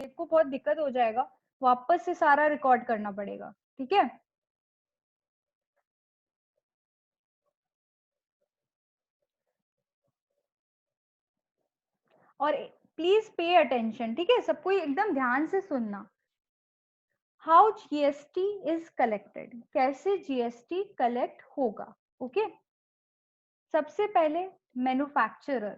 विवेक को बहुत दिक्कत हो जाएगा, वापस से सारा रिकॉर्ड करना पड़ेगा, ठीक है। और प्लीज पे अटेंशन, ठीक है, सबको एकदम ध्यान से सुनना। हाउ जीएसटी इज कलेक्टेड, कैसे जीएसटी कलेक्ट होगा, ओके। सबसे पहले मैन्युफैक्चरर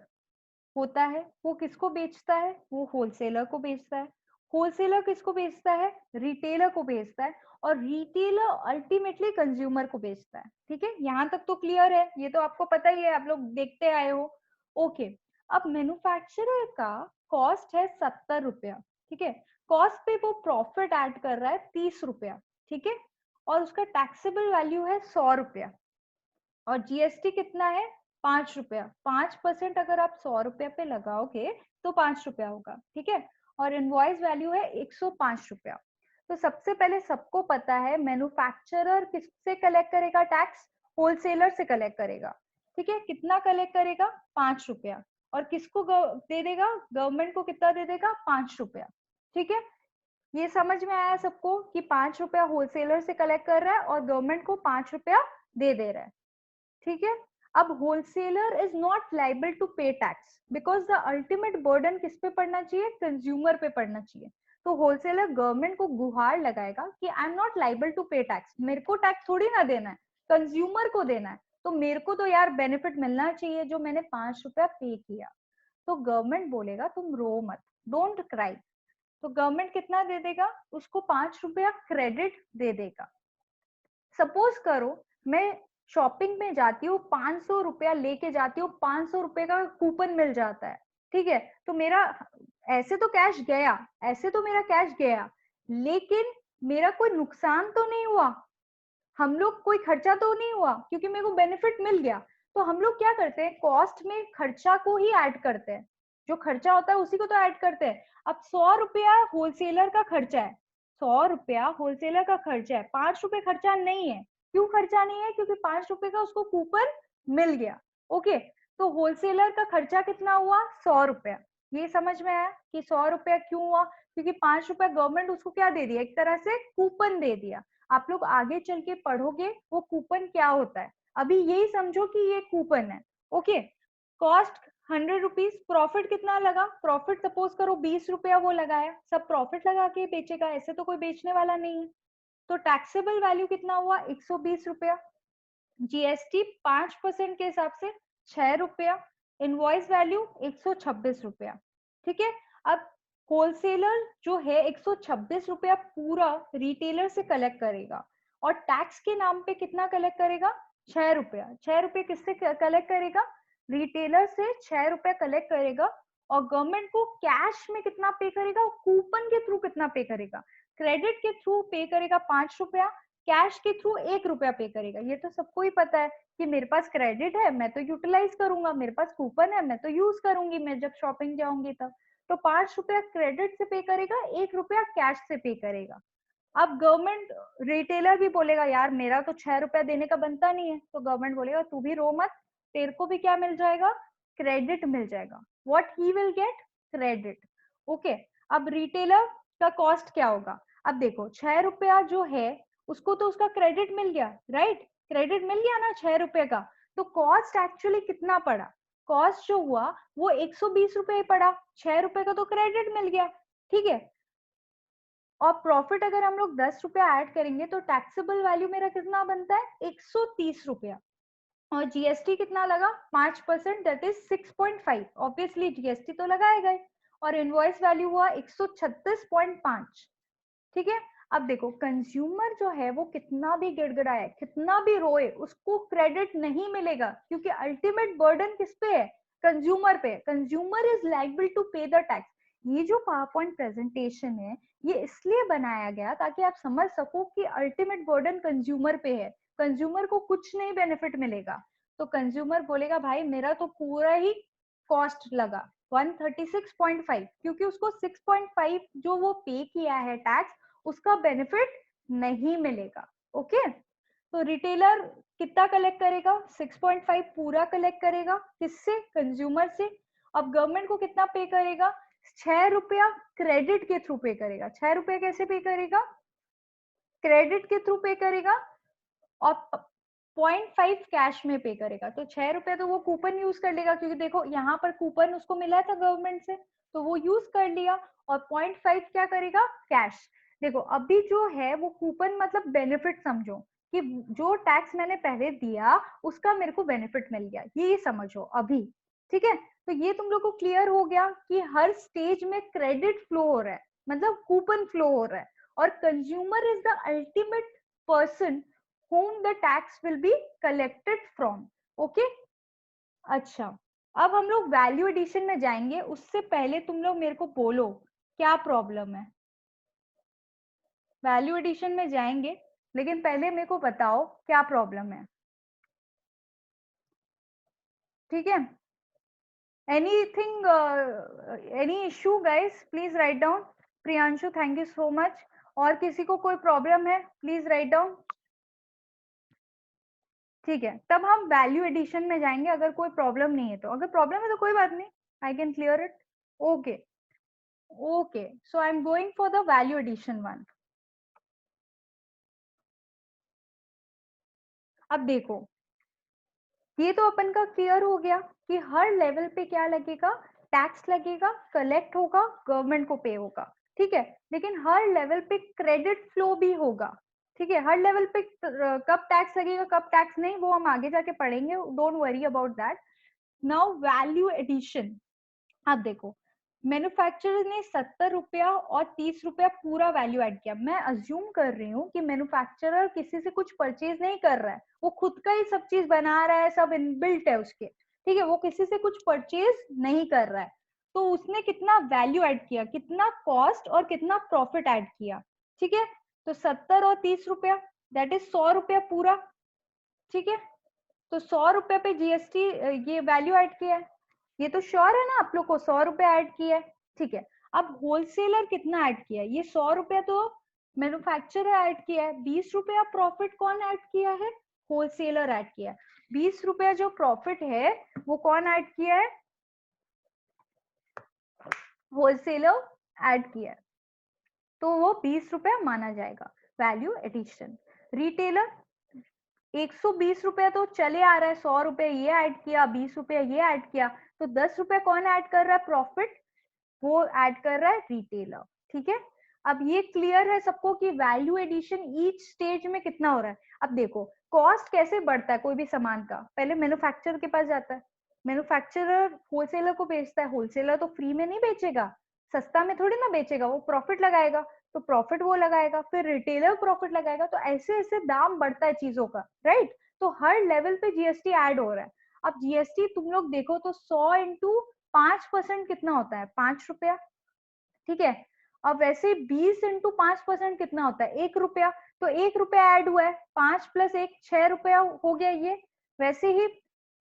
होता है, वो किसको बेचता है, वो होलसेलर को बेचता है। होलसेलर किसको बेचता है, रिटेलर को बेचता है। और रिटेलर अल्टीमेटली कंज्यूमर को बेचता है, ठीक है। यहाँ तक तो क्लियर है, ये तो आपको पता ही है, आप लोग देखते आए हो, ओके। अब मैन्युफैक्चरर का कॉस्ट है 70 रुपया, ठीक है। कॉस्ट पे वो प्रॉफिट ऐड कर रहा है 30 रुपया, ठीक है। और उसका टैक्सेबल वैल्यू है 100 रुपया। और जीएसटी कितना है, 5 रुपया। 5% अगर आप 100 रुपया पे लगाओगे तो 5 रुपया होगा, ठीक है। और इनवॉइस वैल्यू है 105 रुपया। तो सबसे पहले सबको पता है मैन्युफैक्चरर किससे कलेक्ट करेगा टैक्स, होलसेलर से कलेक्ट करेगा, ठीक है। कितना कलेक्ट करेगा, 5 रुपया। और किसको दे देगा, गवर्नमेंट को कितना दे देगा, 5 रुपया, ठीक है। ये समझ में आया सबको कि 5 रुपया होलसेलर से कलेक्ट कर रहा है और गवर्नमेंट को 5 रुपया दे रहा है, ठीक है। अब wholesaler is not liable to pay tax because the ultimate burden किस पे पड़ना चाहिए, कंज्यूमर पे पड़ना चाहिए। तो होलसेलर गवर्नमेंट को गुहार लगाएगा कि I am not liable to pay tax, मेरे को टैक्स थोड़ी ना देना है, कंज्यूमर को देना है। तो मेरे को तो यार बेनिफिट मिलना चाहिए जो मैंने 5 रुपया पे किया। तो गवर्नमेंट बोलेगा तुम रो मत, डोंट क्राई। तो गवर्नमेंट कितना दे देगा, उसको 5 रुपया क्रेडिट दे देगा। सपोज करो मैं शॉपिंग में जाती हूँ, 500 रुपया लेके जाती हूँ, 500 रुपए का कूपन मिल जाता है, ठीक है। तो मेरा ऐसे तो कैश गया, ऐसे तो मेरा कैश गया, लेकिन मेरा कोई नुकसान तो नहीं हुआ, हम लोग कोई खर्चा तो नहीं हुआ, क्योंकि मेरे को बेनिफिट मिल गया। तो हम लोग क्या करते हैं, कॉस्ट में खर्चा को ही ऐड करते हैं, जो खर्चा होता है उसी को तो ऐड करते हैं। अब 100 रुपया होलसेलर का खर्चा है, 100 रुपया होलसेलर का खर्चा है, 5 रुपए खर्चा नहीं है। क्यों खर्चा नहीं है, क्योंकि 5 रुपए का उसको कूपन मिल गया, ओके। तो होलसेलर का खर्चा कितना हुआ, 100 रुपया। ये समझ में आया कि 100 रुपया क्यों हुआ, क्योंकि 5 रुपया गवर्नमेंट उसको क्या दे दिया, एक तरह से कूपन दे दिया। आप लोग आगे चल के पढ़ोगे वो कूपन क्या होता है, अभी यही समझो कि ये कूपन है, ओके। कॉस्ट 100 रुपीज, प्रॉफिट कितना लगा, प्रॉफिट सपोज करो 20 रुपया वो लगाया, सब प्रॉफिट लगा के बेचेगा, ऐसे तो कोई बेचने वाला नहीं है। तो टैक्सेबल वैल्यू कितना हुआ, 120 रुपया। जीएसटी 5% के हिसाब से 6 रुपया। इनवॉइस वैल्यू 126 रुपया, ठीक है। अब होलसेलर जो है 126 रुपया पूरा रिटेलर से कलेक्ट करेगा, और टैक्स के नाम पे कितना कलेक्ट करेगा, 6 रुपया। 6 रुपये किससे कलेक्ट करेगा, रिटेलर से 6 रुपया कलेक्ट करेगा। और गवर्नमेंट को कैश में कितना पे करेगा, कूपन के थ्रू कितना पे करेगा, क्रेडिट के थ्रू पे करेगा 5 रुपया, कैश के थ्रू 1 रुपया पे करेगा। ये तो सबको ही पता है कि मेरे पास क्रेडिट है मैं तो यूटिलाइज करूंगा, मेरे पास कूपन है मैं तो यूज करूंगी, मैं जब शॉपिंग जाऊंगी तब। तो 5 रुपया क्रेडिट से पे करेगा, 1 रुपया कैश से पे करेगा। अब गवर्नमेंट, रिटेलर भी बोलेगा यार मेरा तो 6 रुपया देने का बनता नहीं है, तो गवर्नमेंट बोलेगा तू भी रो मत, तेरे को भी क्या मिल जाएगा, क्रेडिट मिल जाएगा। What he will get, credit, okay. अब रिटेलर का कॉस्ट क्या होगा, अब देखो 6 रुपया जो है उसको तो उसका क्रेडिट मिल गया, राइट, क्रेडिट मिल गया ना 6 रुपए का। तो कॉस्ट एक्चुअली कितना पड़ा, कॉस्ट जो हुआ वो 120 रुपए पड़ा, 6 रुपए का तो क्रेडिट मिल गया, ठीक है। और प्रॉफिट अगर हम लोग 10 रुपया ऐड करेंगे तो टैक्सेबल वैल्यू मेरा कितना बनता है, 130 रुपया। और जीएसटी कितना लगा, 5%, दैट इज 6.5, ऑब्वियसली जीएसटी तो लगाएगा ही। और इनवॉइस वैल्यू हुआ 136.5, ठीक है। अब देखो कंज्यूमर जो है वो कितना भी गिड़गिड़ाए, कितना भी रोए, उसको क्रेडिट नहीं मिलेगा, क्योंकि अल्टीमेट बर्डन किस पे है, कंज्यूमर पे। Consumer is liable to pay the tax. ये जो पावर पॉइंट प्रेजेंटेशन है ये इसलिए बनाया गया ताकि आप समझ सको कि अल्टीमेट बर्डन कंज्यूमर पे है, कंज्यूमर को कुछ नहीं बेनिफिट मिलेगा। तो कंज्यूमर बोलेगा भाई मेरा तो पूरा ही कॉस्ट लगा 136.5, क्योंकि उसको 6.5 जो वो पे किया है टैक्स उसका बेनिफिट नहीं मिलेगा, ओके। तो रिटेलर कितना कलेक्ट करेगा, 6.5 पूरा कलेक्ट करेगा, किससे, कंज्यूमर से। अब गवर्नमेंट को कितना पे करेगा, ₹6 क्रेडिट के थ्रू पे करेगा। ₹6 कैसे पे करेगा? क्रेडिट के थ्रू पे करेगा और 0.5 कैश में पे करेगा। तो ₹6 तो वो कूपन यूज कर लेगा, क्योंकि देखो यहाँ पर कूपन उसको मिला था गवर्नमेंट से, तो वो यूज कर लिया। और 0.5 क्या करेगा? कैश। देखो अभी जो है वो कूपन मतलब बेनिफिट समझो, कि जो टैक्स मैंने पहले दिया उसका मेरे को बेनिफिट मिल गया, ये समझो अभी। ठीक है, तो ये तुम लोग को क्लियर हो गया कि हर स्टेज में क्रेडिट फ्लो हो रहा है, मतलब कूपन फ्लो हो रहा है, और consumer is the ultimate person whom the tax will be collected from. Okay? अच्छा, अब हम लोग वैल्यू एडिशन में जाएंगे, उससे पहले तुम लोग मेरे को बोलो क्या प्रॉब्लम है। वैल्यू एडिशन में जाएंगे, लेकिन पहले मेरे को बताओ क्या प्रॉब्लम है। ठीक है, anything, any issue guys, please write down. Priyanshu thank you so much. और किसी को कोई प्रॉब्लम है प्लीज राइट डाउन। ठीक है, तब हम वैल्यू एडिशन में जाएंगे, अगर कोई प्रॉब्लम नहीं है तो। अगर प्रॉब्लम है तो कोई बात नहीं, I can clear it. Okay, okay, so I am going for the value addition one. अब देखो, ये तो अपन का क्लियर हो गया कि हर लेवल पे क्या लगेगा? टैक्स लगेगा, कलेक्ट होगा, गवर्नमेंट को पे होगा। ठीक है, लेकिन हर लेवल पे क्रेडिट फ्लो भी होगा। ठीक है, हर लेवल पे कब टैक्स लगेगा कब टैक्स नहीं, वो हम आगे जाके पढ़ेंगे, don't worry about that. Now value addition. अब देखो, मैन्युफैक्चरर ने ₹70 और ₹30 पूरा वैल्यू ऐड किया। मैं अज्यूम कर रही हूँ कि मैन्युफैक्चरर किसी से कुछ परचेज नहीं कर रहा है, वो खुद का ही सब चीज बना रहा है, सब इनबिल्ट है उसके। ठीक है, वो किसी से कुछ परचेज नहीं कर रहा है। तो उसने कितना वैल्यू ऐड किया, कितना कॉस्ट और कितना प्रॉफिट ऐड किया। ठीक है, तो 70 और ₹30, दैट इज ₹100 पूरा। ठीक है, तो ₹100 पे जीएसटी, ये वैल्यू ऐड किया है। ये तो श्योर है ना आप लोग को, ₹100 ऐड किया है। ठीक है, अब होलसेलर कितना ऐड किया है? ये ₹100 तो मैन्युफैक्चरर ऐड किया है। ₹20 प्रॉफिट कौन ऐड किया है? होलसेलर ऐड किया है। ₹20 जो प्रॉफिट है वो कौन ऐड किया है? होलसेलर ऐड किया है, तो वो ₹20 माना जाएगा वैल्यू एडिशन। रिटेलर ₹120 तो चले आ रहा है, ₹100 ये ऐड किया, ₹20 ये ऐड किया, तो ₹10 कौन ऐड कर रहा है प्रॉफिट? वो ऐड कर रहा है रिटेलर। ठीक है, अब ये क्लियर है सबको कि वैल्यू एडिशन ईच स्टेज में कितना हो रहा है। अब देखो कॉस्ट कैसे बढ़ता है कोई भी सामान का, पहले मैन्युफैक्चरर के पास जाता है, मैन्युफैक्चरर होलसेलर को बेचता है, होलसेलर तो फ्री में नहीं बेचेगा, सस्ता में थोड़ी ना बेचेगा, वो प्रॉफिट लगाएगा, तो प्रॉफिट वो लगाएगा, फिर रिटेलर प्रॉफिट लगाएगा, तो ऐसे ऐसे दाम बढ़ता है चीजों का, राइट। तो हर लेवल पे जीएसटी ऐड हो रहा है। अब जीएसटी तुम लोग देखो तो 100 इंटू 5% कितना होता है? ₹5। ठीक है, अब वैसे 20 इंटू 5% कितना होता है? ₹1। तो ₹1 ऐड हुआ है, 5 प्लस 1 ₹6 हो गया ये। वैसे ही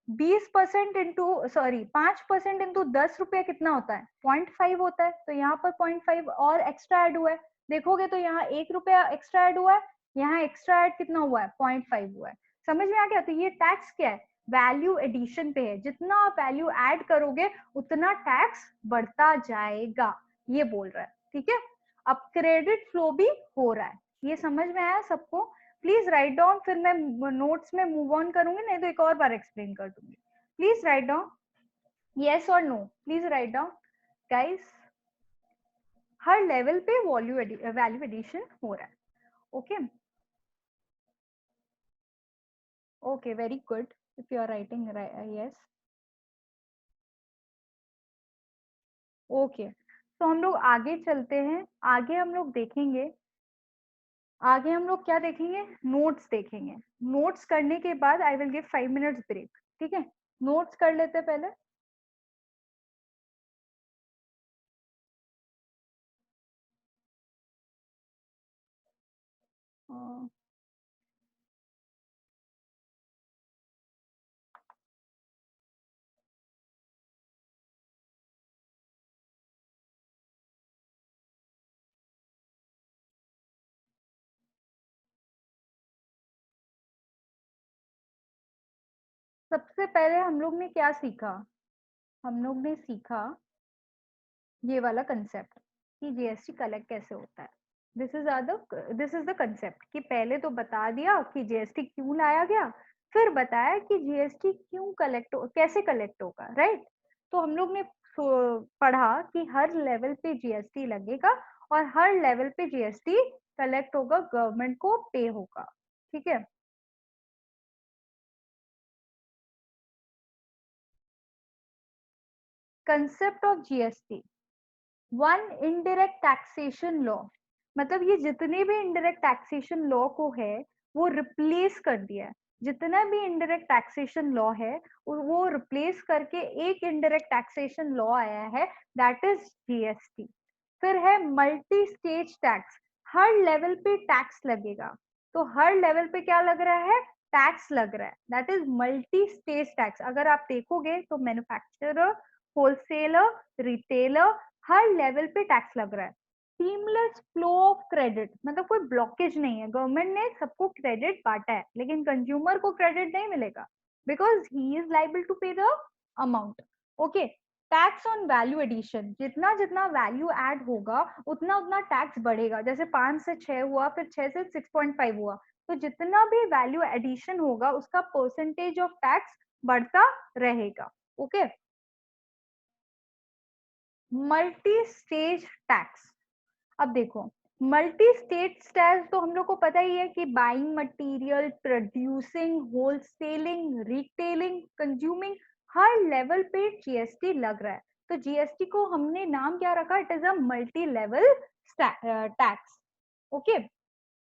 20% इंटू, सॉरी 5% इंटू ₹10 कितना होता है? 0.5 होता है, तो यहाँ पर 0.5 और एक्स्ट्रा ऐड हुआ है। देखोगे तो यहाँ ₹1 एक्स्ट्रा ऐड हुआ है, यहाँ एक्स्ट्रा ऐड कितना हुआ है? 0.5 हुआ है। समझ में आ गया? तो ये टैक्स क्या है? वैल्यू एडिशन पे है, जितना आप वैल्यू ऐड करोगे उतना टैक्स बढ़ता जाएगा, ये बोल रहा है। ठीक है, अब क्रेडिट फ्लो भी हो रहा है, ये समझ में आया सबको? प्लीज राइट डाउन, फिर मैं नोट्स में मूव ऑन करूंगी, नहीं तो एक और बार एक्सप्लेन कर दूंगी। प्लीज राइट डाउन, यस और no, please write down guys. हर लेवल पे वैल्यू एडिशन हो रहा है। Okay, okay, very good, if you are writing, yes, okay. तो हम लोग आगे चलते हैं, आगे हम लोग देखेंगे, आगे हम लोग क्या देखेंगे? नोट्स देखेंगे। नोट्स करने के बाद I will give 5 minutes break. ठीक है, नोट्स कर लेते पहले। अ, सबसे पहले हम लोग ने क्या सीखा? हम लोग ने सीखा ये वाला कंसेप्ट कि जीएसटी कलेक्ट कैसे होता है, दिस इज द कंसेप्ट कि पहले तो बता दिया कि जीएसटी क्यों लाया गया, फिर बताया कि जीएसटी क्यों कैसे कलेक्ट होगा, राइट। तो हम लोग ने पढ़ा कि हर लेवल पे जीएसटी लगेगा और हर लेवल पे जीएसटी कलेक्ट होगा, गवर्नमेंट को पे होगा, ठीक है। Concept of GST, one indirect taxation law, मतलब ये जितने भी इनडायरेक्ट टैक्सेशन लॉ को है वो रिप्लेस कर दिया है। जितना भी इनडायरेक्ट टैक्सेशन लॉ है वो रिप्लेस करके एक इनडायरेक्ट टैक्सेशन लॉ आया है, दैट इज जीएसटी। फिर है मल्टी स्टेज टैक्स, हर लेवल पे टैक्स लगेगा। तो हर लेवल पे क्या लग रहा है, टैक्स लग रहा है, that is multi stage tax. अगर आप देखोगे तो मैन्युफैक्चरर, होलसेलर, रिटेलर, हर लेवल पे टैक्स लग रहा है। सीमलेस फ्लो ऑफ क्रेडिट, मतलब कोई ब्लॉकेज नहीं है, गवर्नमेंट ने सबको क्रेडिट बांटा है लेकिन कंज्यूमर को क्रेडिट नहीं मिलेगा because he is liable to pay the amount, okay. Tax on value addition, जितना जितना वैल्यू ऐड होगा उतना उतना टैक्स बढ़ेगा, जैसे 5 से 6 हुआ, फिर 6 से 6.5 हुआ, तो जितना भी वैल्यू एडिशन होगा उसका परसेंटेज ऑफ टैक्स बढ़ता रहेगा, ओके। मल्टी स्टेज टैक्स, अब देखो, मल्टी स्टेट टैक्स तो हम लोग को पता ही है कि buying material, producing, wholesaling, retailing, consuming, हर लेवल पे जीएसटी लग रहा है। तो जीएसटी को हमने नाम क्या रखा, it is a multi level tax, okay.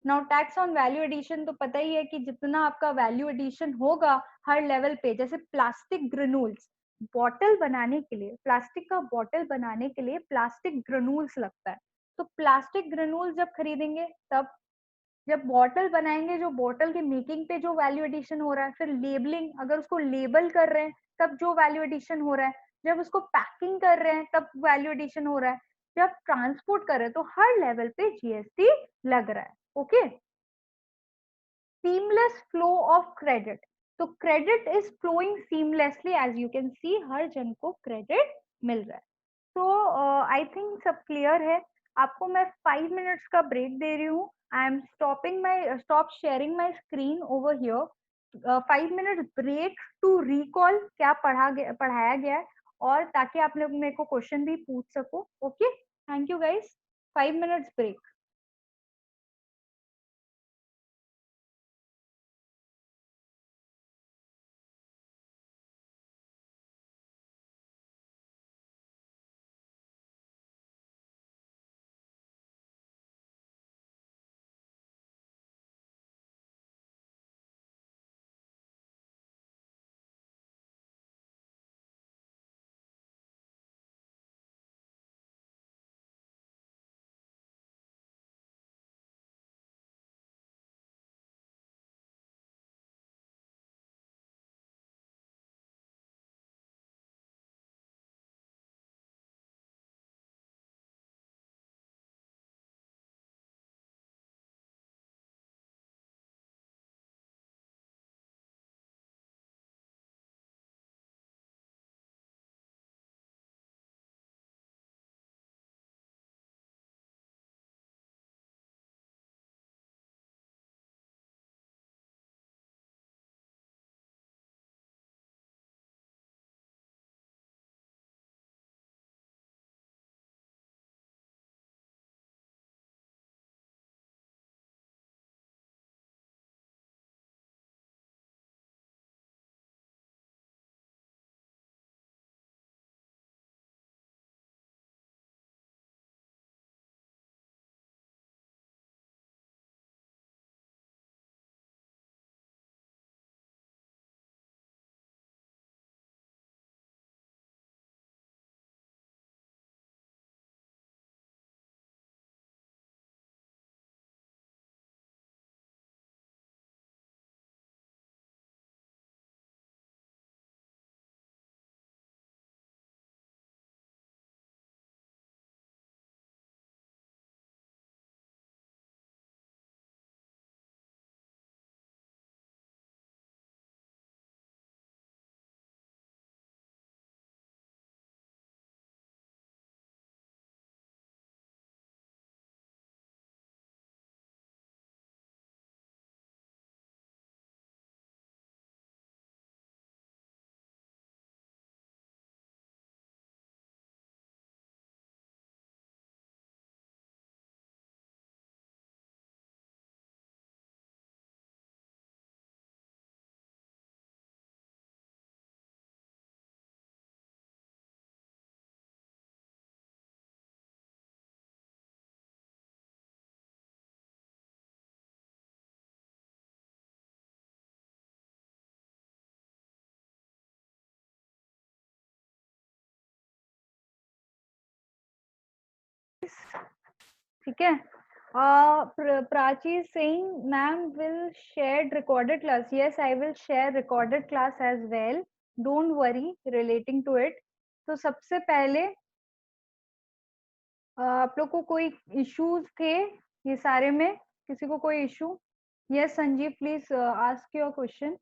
Now tax on value addition, तो पता ही है कि जितना आपका वैल्यू एडिशन होगा हर लेवल पे, जैसे प्लास्टिक ग्रेन्यूल्स, बॉटल बनाने के लिए, प्लास्टिक का बॉटल बनाने के लिए प्लास्टिक ग्रेन्यूल्स लगता है, तो प्लास्टिक ग्रेन्यूल्स जब खरीदेंगे तब, जब बॉटल बनाएंगे जो बॉटल के मेकिंग पे जो वैल्यू एडिशन हो रहा है, फिर लेबलिंग, अगर उसको लेबल कर रहे हैं तब जो वैल्यू एडिशन हो रहा है, जब उसको पैकिंग कर रहे हैं तब वैल्यू एडिशन हो रहा है, जब ट्रांसपोर्ट कर रहे हैं तो हर लेवल पे जीएसटी लग रहा है, okay. seamless flow of credit, तो credit is flowing seamlessly, as you can see हर जन को क्रेडिट मिल रहा है। तो आई थिंक सब क्लियर है। आपको मैं 5 मिनट्स का ब्रेक दे रही हूँ, I am stop sharing my screen over here, 5 मिनट ब्रेक टू रिकॉल क्या पढ़ाया गया है, और ताकि आप लोग मेरे को क्वेश्चन भी पूछ सको, okay. Thank you guys, 5 minutes break. ठीक है। Prachi is saying, ma'am will share recorded class. Yes, I will share recorded class as well. Don't worry relating to it. तो सबसे पहले आप लोग को कोई इश्यूज थे ये सारे में? किसी को कोई issue? Yes, Sanjeev, please ask your question.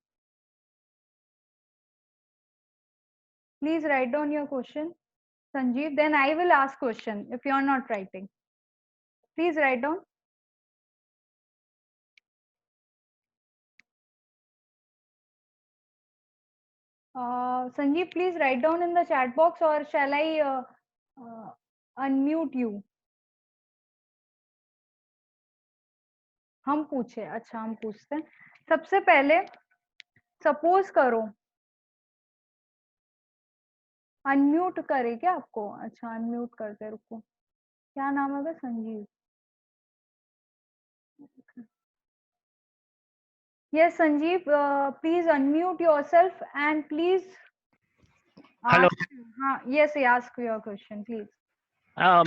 Please write down your question, Sanjeev. Then I will ask question if you are not writing. Please write down. Sanjeev, please write down in the chat box, or shall I unmute you? हम पूछे? अच्छा, हम पूछते हैं। सबसे पहले suppose करो, unmute करे क्या आपको? अच्छा, अनम्यूट करते, रुको। क्या नाम है? Sanjeev. Yes Sanjeev, please unmute yourself and please hello. हाँ, yes, ask your question please.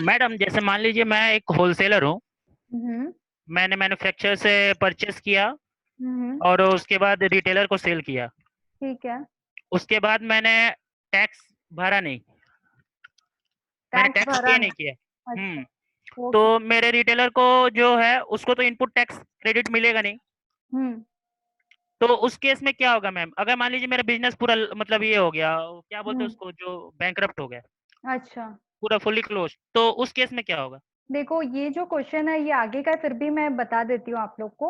Madam, जैसे मान लीजिए मैं एक होलसेलर हूँ, मैंने मैन्युफैक्चरर से परचेस किया और उसके बाद रिटेलर को सेल किया। ठीक है। उसके बाद मैंने टैक्स भरा नहीं, मैंने टैक्स पे नहीं किया। अच्छा, तो मेरे रिटेलर को जो है उसको तो इनपुट टैक्स क्रेडिट मिलेगा नहीं। तो उस केस में क्या होगा मैम? अगर मान लीजिए मेरा बिजनेस पूरा मतलब ये हो गया, क्या बोलते हैं उसको, जो बैंकरप्ट हो गया, अच्छा, पूरा फुल्ली क्लोज, तो उस केस में क्या होगा? देखो ये जो क्वेश्चन है ये आगे का, फिर भी मैं बता देती हूँ आप लोग को।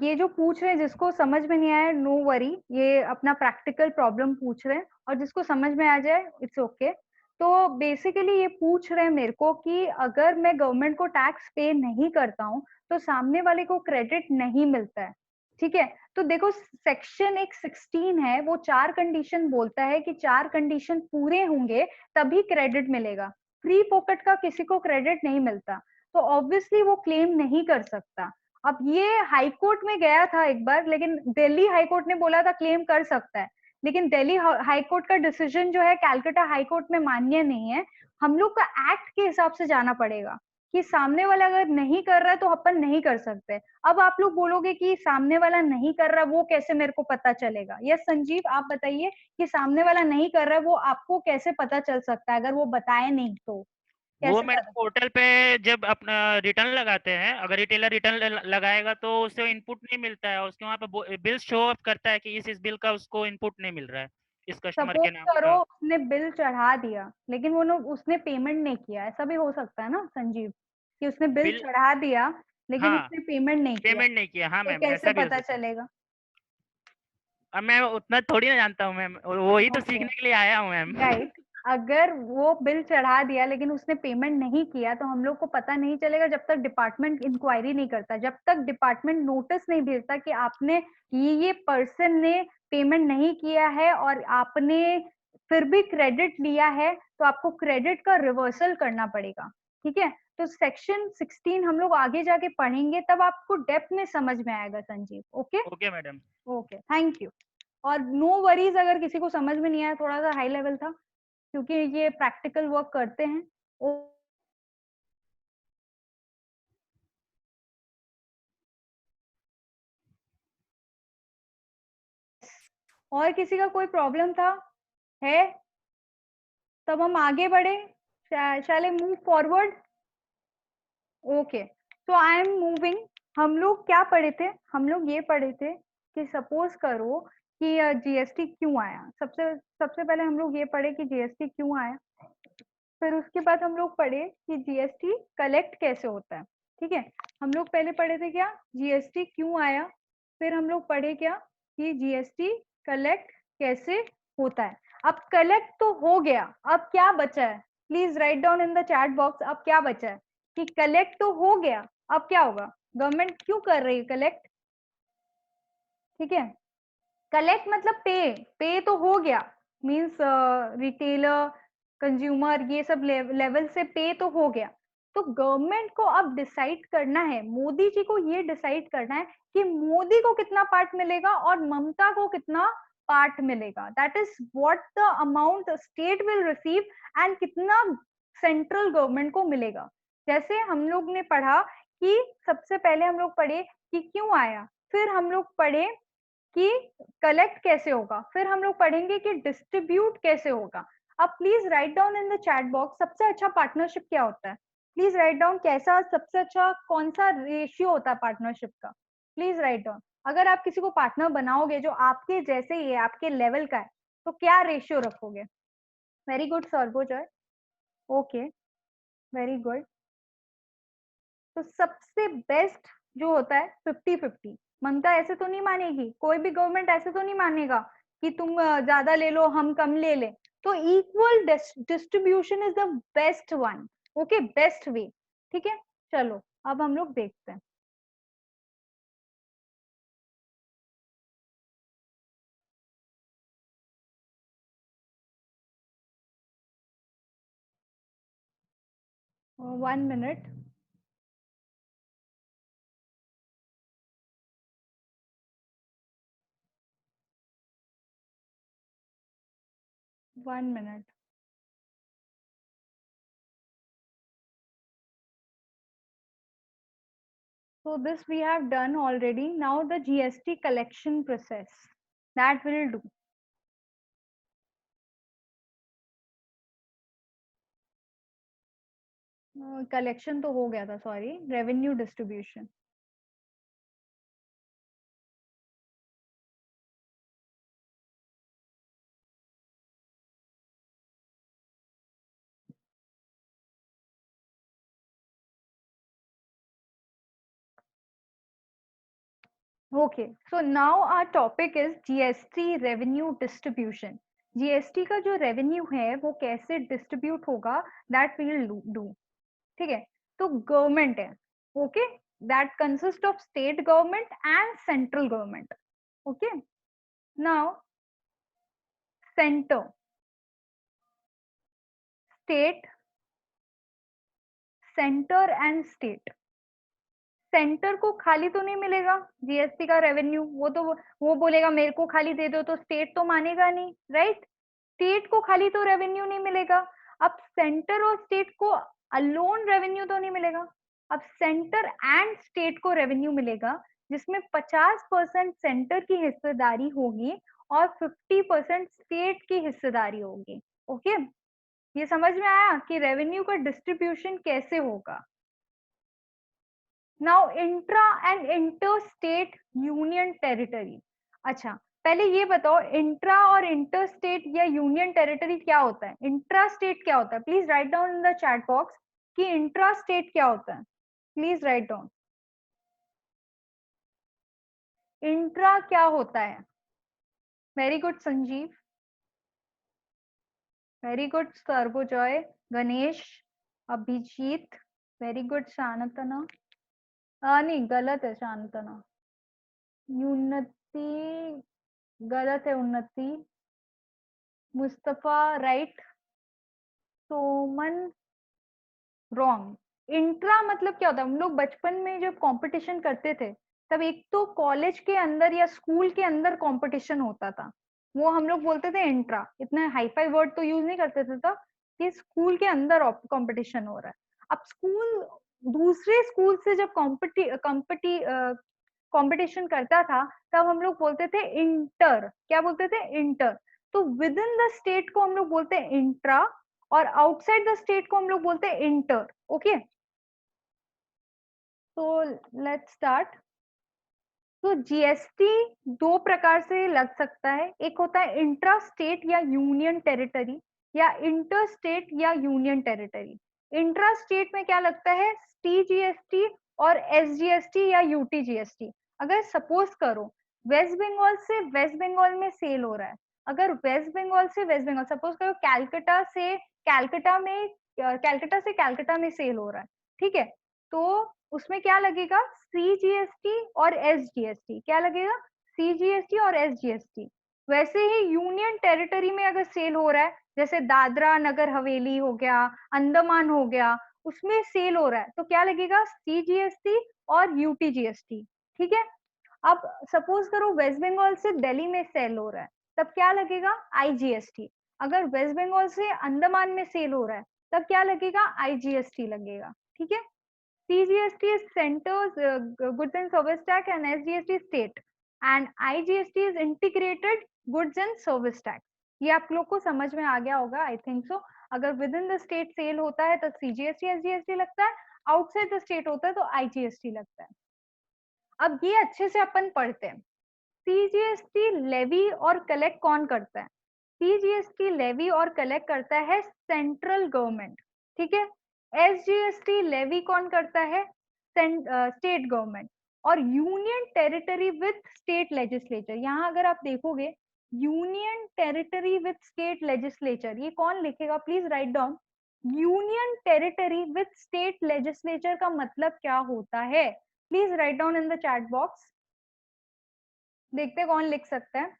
ये जो पूछ रहे हैं, जिसको समझ में नहीं आया नो वरी, ये अपना प्रैक्टिकल प्रॉब्लम पूछ रहे हैं, और जिसको समझ में आ जाए इट्स ओके। तो बेसिकली ये पूछ रहे हैं मेरे को कि अगर मैं गवर्नमेंट को टैक्स पे नहीं करता हूँ तो सामने वाले को क्रेडिट नहीं मिलता है। ठीक है, तो देखो सेक्शन एक 16 है, वो 4 कंडीशन बोलता है कि 4 कंडीशन पूरे होंगे तभी क्रेडिट मिलेगा। फ्री पॉकेट का किसी को क्रेडिट नहीं मिलता, तो ऑब्वियसली वो क्लेम नहीं कर सकता। अब ये हाई कोर्ट में गया था एक बार, लेकिन दिल्ली हाई कोर्ट ने बोला था क्लेम कर सकता है, लेकिन दिल्ली हाई कोर्ट का डिसीजन जो है कैलकाटा हाई कोर्ट में मान्य नहीं है। हम लोग का एक्ट के हिसाब से जाना पड़ेगा कि सामने वाला अगर नहीं कर रहा है तो अपन नहीं कर सकते। अब आप लोग बोलोगे कि सामने वाला नहीं कर रहा, वो कैसे मेरे को पता चलेगा? यस संजीव, आप बताइए कि सामने वाला नहीं कर रहा है, वो आपको कैसे पता चल सकता है अगर वो बताए नहीं तो? वो कैसे मैडम पता? पोर्टल पे जब अपना रिटर्न लगाते हैं, अगर रिटेलर रिटर्न लगाएगा तो उसे इनपुट नहीं मिलता है, उसके वहाँ पे बिल शो अप करता है कि इस बिल का उसको इनपुट नहीं मिल रहा है, इस कस्टमर सपोज के नाम करो का। उसने बिल चढ़ा दिया, लेकिन वो उसने पेमेंट नहीं किया, ऐसा भी हो सकता है ना संजीव, कि उसने बिल बिल, चढ़ा दिया लेकिन हाँ, उसने पेमेंट नहीं किया, पेमेंट नहीं किया, हाँ तो मैम, कैसे ऐसा भी हो पता सकता है। चलेगा? अब मैं उतना थोड़ी ना जानता हूँ मैम, वही तो ओके, सीखने के लिए आया हूँ मैम। राइट। अगर वो बिल चढ़ा दिया लेकिन उसने पेमेंट नहीं किया, तो हम लोग को पता नहीं चलेगा जब तक डिपार्टमेंट इंक्वायरी नहीं करता, जब तक डिपार्टमेंट नोटिस नहीं भेजता कि आपने ये पर्सन ने पेमेंट नहीं किया है और आपने फिर भी क्रेडिट लिया है, तो आपको क्रेडिट का रिवर्सल करना पड़ेगा। ठीक है, तो सेक्शन 16 हम लोग आगे जाके पढ़ेंगे, तब आपको डेप्थ में समझ में आएगा Sanjeev. Okay, okay madam. Okay, thank you. और नो वरीज अगर किसी को समझ में नहीं आया, थोड़ा सा हाई लेवल था क्योंकि ये प्रैक्टिकल वर्क करते हैं। और किसी का कोई प्रॉब्लम था है? तब हम आगे बढ़े। शैल आई मूव फॉरवर्ड? ओके, तो आई एम मूविंग। हम लोग क्या पढ़े थे? हम लोग ये पढ़े थे कि सपोज करो कि जीएसटी क्यों आया। सबसे सबसे पहले हम लोग ये पढ़े कि जीएसटी क्यों आया, फिर उसके बाद हम लोग पढ़े कि जीएसटी कलेक्ट कैसे होता है। ठीक है, हम लोग पहले पढ़े थे क्या, जीएसटी क्यों आया, फिर हम लोग पढ़े क्या कि जीएसटी कलेक्ट कैसे होता है। अब कलेक्ट तो हो गया, अब क्या बचा है? Please write down in the chat box, अब क्या बचा है? कि कलेक्ट तो हो गया, अब क्या होगा? गवर्नमेंट क्यों कर रही है कलेक्ट? ठीक है, कलेक्ट मतलब पे, पे तो हो गया, मीन्स रिटेलर कंज्यूमर ये सब लेवल से पे तो हो गया। तो गवर्नमेंट को अब डिसाइड करना है, मोदी जी को ये डिसाइड करना है कि मोदी को कितना पार्ट मिलेगा और ममता को कितना पार्ट मिलेगा। That is what the amount state will receive and कितना सेंट्रल गवर्नमेंट को मिलेगा। जैसे हम लोग ने पढ़ा कि सबसे पहले हम लोग पढ़े कि क्यों आया, फिर हम लोग पढ़े कि कलेक्ट कैसे होगा, फिर हम लोग पढ़ेंगे कि डिस्ट्रीब्यूट कैसे होगा। अब please write down in the chat box सबसे अच्छा पार्टनरशिप क्या होता है। प्लीज राइट डाउन कैसा सबसे अच्छा कौन सा रेशियो होता है पार्टनरशिप का। Please write down. अगर आप किसी को पार्टनर बनाओगे जो आपके जैसे ही है, आपके लेवल का है, तो क्या रेशियो रखोगे। Very good Sarbojoy. Okay, very good. तो सबसे बेस्ट जो होता है 50-50। ममता ऐसे तो नहीं मानेगी, कोई भी गवर्नमेंट ऐसे तो नहीं मानेगा कि तुम ज्यादा ले लो हम कम ले ले। तो equal distribution is the best one. Okay, best way. ठीक है, चलो अब हम लोग देखते हैं। One minute. One minute. So this we have done already. Now the GST collection process that will do. Collection तो हो गया था, sorry, revenue distribution. Okay, so now our topic is GST revenue distribution. GST का जो revenue है वो कैसे distribute होगा, दैट वी विल डू। ठीक है, तो गवर्नमेंट है, okay, that consist of state government and central government. Okay, now centre, state, centre and state. Centre को खाली तो नहीं मिलेगा जीएसटी का रेवेन्यू, वो बोलेगा मेरे को खाली दे दो, तो स्टेट तो मानेगा नहीं, राइट। स्टेट को खाली तो रेवेन्यू नहीं मिलेगा। अब सेंटर और स्टेट को अलोन रेवेन्यू तो नहीं मिलेगा। अब सेंटर एंड स्टेट को रेवेन्यू मिलेगा, जिसमें 50% सेंटर की हिस्सेदारी होगी और 50% स्टेट की हिस्सेदारी होगी। ओके, ये समझ में आया कि रेवेन्यू का डिस्ट्रीब्यूशन कैसे होगा। Now intra and inter state union territory. अच्छा, पहले ये बताओ इंट्रा और इंटर स्टेट या यूनियन टेरिटरी क्या होता है। इंट्रा स्टेट क्या होता है, please write down in the chat box कि इंट्रा स्टेट क्या होता है। प्लीज राइट डाउन, इंट्रा क्या होता है। Very good Sanjeev, very good Sarbojoy, Ganesh, Abhijit, very good Shantana. नहीं, गलत है शांतना। उन्नति गलत है, Unnati. Mustafa right, Soman wrong. Intra मतलब क्या होता है, हम लोग बचपन में जब कंपटीशन करते थे तब एक तो कॉलेज के अंदर या स्कूल के अंदर कंपटीशन होता था, वो हम लोग बोलते थे इंट्रा। इतना हाईफाई वर्ड तो यूज नहीं करते थे तब, कि स्कूल के अंदर कंपटीशन हो रहा है। अब स्कूल दूसरे स्कूल से जब कंपटीशन करता था तब हम लोग बोलते थे इंटर। क्या बोलते थे, इंटर। तो विद इन द स्टेट को हम लोग बोलते हैं इंट्रा, और आउटसाइड द स्टेट को हम लोग बोलते हैं इंटर। ओके, तो लेट्स स्टार्ट। तो जीएसटी दो प्रकार से लग सकता है, एक होता है इंट्रा स्टेट या यूनियन टेरिटरी, या इंटर स्टेट या यूनियन टेरिटरी। इंट्रा स्टेट में क्या लगता है, टीजीएसटी और एसजीएसटी या यूटीजीएसटी। अगर सपोज करो वेस्ट बंगाल से वेस्ट बंगाल में सेल हो रहा है, अगर वेस्ट बंगाल से वेस्ट बंगाल, सपोज करो कैलकाटा से कैलकाटा में सेल हो रहा है, ठीक है, तो उसमें क्या लगेगा, सीजीएसटी और एसजीएसटी। क्या लगेगा, सीजीएसटी और एसजीएसटी। वैसे ही यूनियन टेरिटरी में अगर सेल हो रहा है, जैसे दादरा नगर हवेली हो गया, अंडमान हो गया, उसमें सेल हो रहा है, तो क्या लगेगा, सीजीएसटी और यूटीजीएसटी। ठीक है, अब सपोज करो वेस्ट बंगाल से दिल्ली में सेल हो रहा है, तब क्या लगेगा, आईजीएसटी। अगर वेस्ट बंगाल से अंडमान में सेल हो रहा है, तब क्या लगेगा, आईजीएसटी लगेगा। ठीक है। CGST is centers goods and service tax and SGST is state and IGST is integrated goods and service tax. ये आप लोग को समझ में आ गया होगा आई थिंक सो। अगर within the state sale होता है तो CGST SGST लगता है, आउटसाइड द स्टेट होता है तो IGST लगता है। अब ये अच्छे से अपन पढ़ते हैं। CGST लेवी और कलेक्ट कौन करता है? CGST लेवी और कलेक्ट करता है सेंट्रल गवर्नमेंट, ठीक है। SGST लेवी कौन करता है? State government. और union territory with state legislature, यहाँ अगर आप देखोगे union territory with state legislature, ये कौन लिखेगा? Please write down. Union territory with state legislature का मतलब क्या होता है? Please write down in the chat box. देखते कौन लिख सकता है।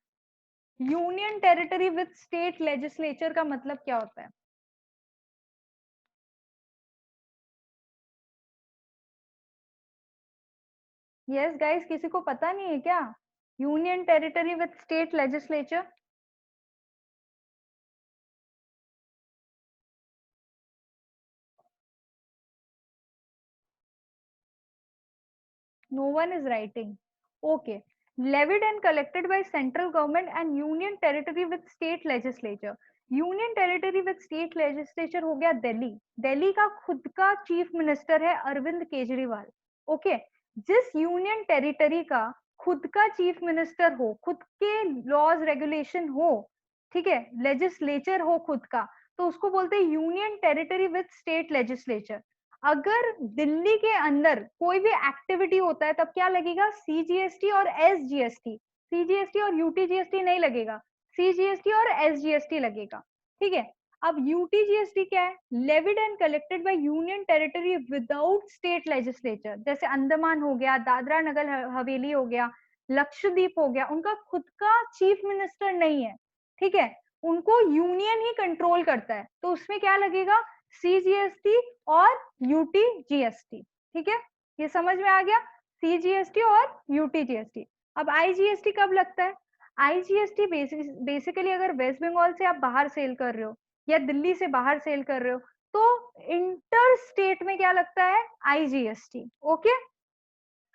Union territory with state legislature का मतलब क्या होता है? यस गाइस, किसी को पता नहीं है क्या union territory with state legislature? No one is writing. Okay. Levied and collected by central government and union territory with state legislature. Union territory with state legislature हो गया दिल्ली। दिल्ली का खुद का चीफ मिनिस्टर है अरविंद केजरीवाल। ओके। जिस यूनियन टेरिटरी का खुद का चीफ मिनिस्टर हो, खुद के लॉज रेगुलेशन हो, ठीक है, लेजिस्लेचर हो खुद का, तो उसको बोलते हैं union territory with state legislature. अगर दिल्ली के अंदर कोई भी एक्टिविटी होता है तब क्या लगेगा? CGST और SGST। CGST और UTGST नहीं लगेगा, CGST और SGST लगेगा, ठीक है। अब UTGST क्या है? Levied and collected by union territory without state legislature. जैसे अंडमान हो गया, दादरा नगर हवेली हो गया, लक्षद्वीप हो गया, उनका खुद का चीफ मिनिस्टर नहीं है, ठीक है, उनको यूनियन ही कंट्रोल करता है, तो उसमें क्या लगेगा? CGST और UTGST, ठीक है। ये समझ में आ गया? CGST और UTGST। अब IGST कब लगता है? IGST बेसिकली अगर वेस्ट बंगाल से आप बाहर सेल कर रहे हो या दिल्ली से बाहर सेल कर रहे हो तो इंटर स्टेट में क्या लगता है? IGST। Okay.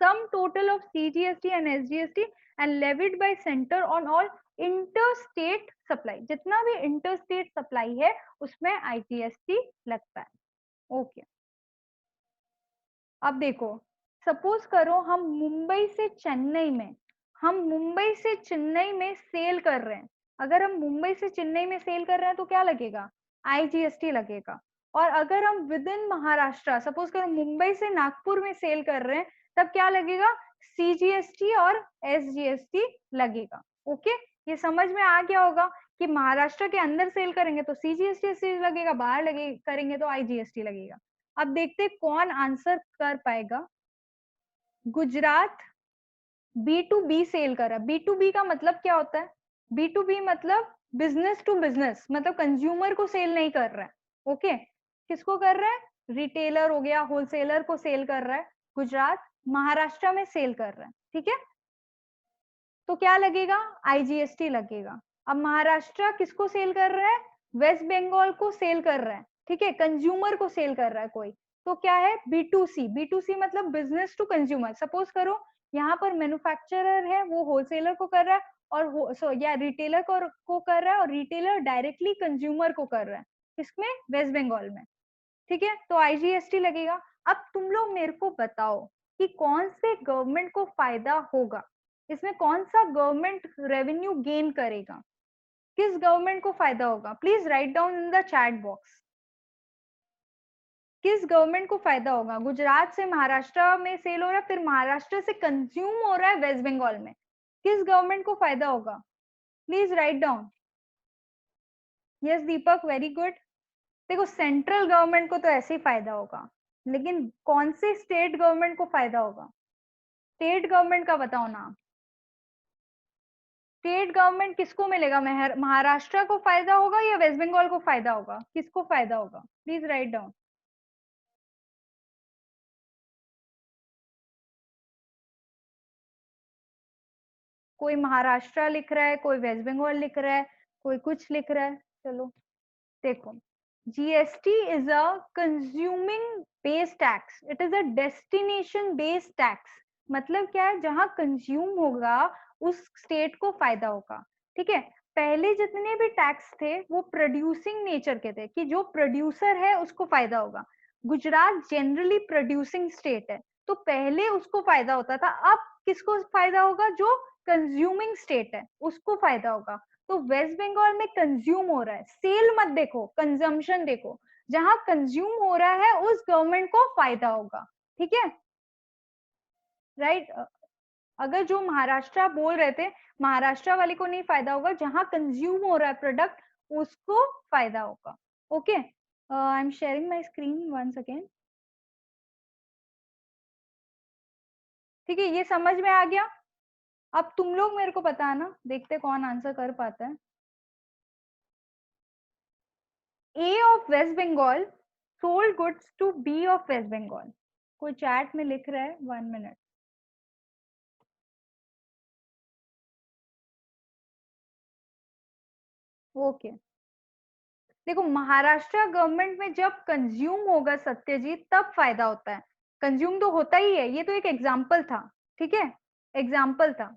Sum total of CGST and SGST and levied by center on all interstate supply। जितना भी interstate supply है उसमें IGST लगता है। ओके। अब देखो, सपोज करो हम मुंबई से चेन्नई में सेल कर रहे हैं। अगर हम मुंबई से चेन्नई में सेल कर रहे हैं तो क्या लगेगा? IGST लगेगा। और अगर हम विद इन महाराष्ट्र, सपोज करो मुंबई से नागपुर में सेल कर रहे हैं, तब क्या लगेगा? CGST और SGST लगेगा। ओके। ये समझ में आ गया होगा कि महाराष्ट्र के अंदर सेल करेंगे तो CGST लगेगा, बाहर करेंगे तो IGST लगेगा। अब देखते कौन आंसर कर पाएगा। गुजरात B2B सेल कर रहा है। B2B का मतलब क्या होता है? B2B मतलब बिजनेस टू बिजनेस, मतलब कंज्यूमर को सेल नहीं कर रहा है। ओके। किसको कर रहा है? रिटेलर हो गया, होलसेलर को सेल कर रहा है। गुजरात महाराष्ट्र में सेल कर रहा है, ठीक है। तो क्या लगेगा? IGST लगेगा। अब महाराष्ट्र किसको सेल कर रहा है? वेस्ट बंगाल को सेल कर रहा है, ठीक है, कंज्यूमर को सेल कर रहा है कोई, तो क्या है? B2C। B2C मतलब बिजनेस टू कंज्यूमर। सपोज करो यहाँ पर मैन्युफैक्चरर है, वो होलसेलर को कर रहा है और या रिटेलर को कर रहा है और रिटेलर डायरेक्टली कंज्यूमर को कर रहा है। इसमें वेस्ट बंगाल में, ठीक है, तो IGST लगेगा। अब तुम लोग मेरे को बताओ कि कौन से गवर्नमेंट को फायदा होगा, इसमें कौन सा गवर्नमेंट रेवेन्यू गेन करेगा, किस गवर्नमेंट को फायदा होगा? Please write down in the chat box. किस गवर्नमेंट को फायदा होगा? गुजरात से महाराष्ट्र में सेल हो रहा है, फिर महाराष्ट्र से कंज्यूम हो रहा है वेस्ट बंगाल में, किस गवर्नमेंट को फायदा होगा? Please write down. Yes Deepak, very good. देखो सेंट्रल गवर्नमेंट को तो ऐसे ही फायदा होगा, लेकिन कौन से स्टेट गवर्नमेंट को फायदा होगा? स्टेट गवर्नमेंट का बताओ ना। स्टेट गवर्नमेंट किसको मिलेगा? महाराष्ट्र को फायदा होगा या वेस्ट बंगाल को फायदा होगा? किसको फायदा होगा? Please write down. कोई महाराष्ट्र लिख रहा है, कोई वेस्ट बंगाल लिख रहा है, कोई कुछ लिख रहा है। चलो देखो, GST is a consuming based tax. It is a destination based tax. मतलब क्या है, जहां कंज्यूम होगा उस स्टेट को फायदा होगा, ठीक है। पहले जितने भी टैक्स थे वो प्रोड्यूसिंग नेचर के थे, कि जो प्रोड्यूसर है उसको फायदा होगा। गुजरात जनरली प्रोड्यूसिंग स्टेट है, तो पहले उसको फायदा होता था। अब किसको फायदा होगा? जो कंज्यूमिंग स्टेट है उसको फायदा होगा। तो वेस्ट बंगाल में कंज्यूम हो रहा है, सेल मत देखो, कंजम्पशन देखो। जहां कंज्यूम हो रहा है उस गवर्नमेंट को फायदा होगा, ठीक है, राइट। अगर जो महाराष्ट्र बोल रहे थे, महाराष्ट्र वाले को नहीं फायदा होगा, जहां कंज्यूम हो रहा है प्रोडक्ट उसको फायदा होगा। Okay, I am sharing my screen once again. ठीक है, ये समझ में आ गया? अब तुम लोग मेरे को बताना, देखते कौन आंसर कर पाता है। A of West Bengal sold goods to B of West Bengal. कोई चैट में लिख रहा है, 1 मिनट। ओके, देखो महाराष्ट्र गवर्नमेंट में जब कंज्यूम होगा सत्यजीत तब फायदा होता है। कंज्यूम तो होता ही है, ये तो एक एग्जाम्पल था, ठीक है, एग्जाम्पल था।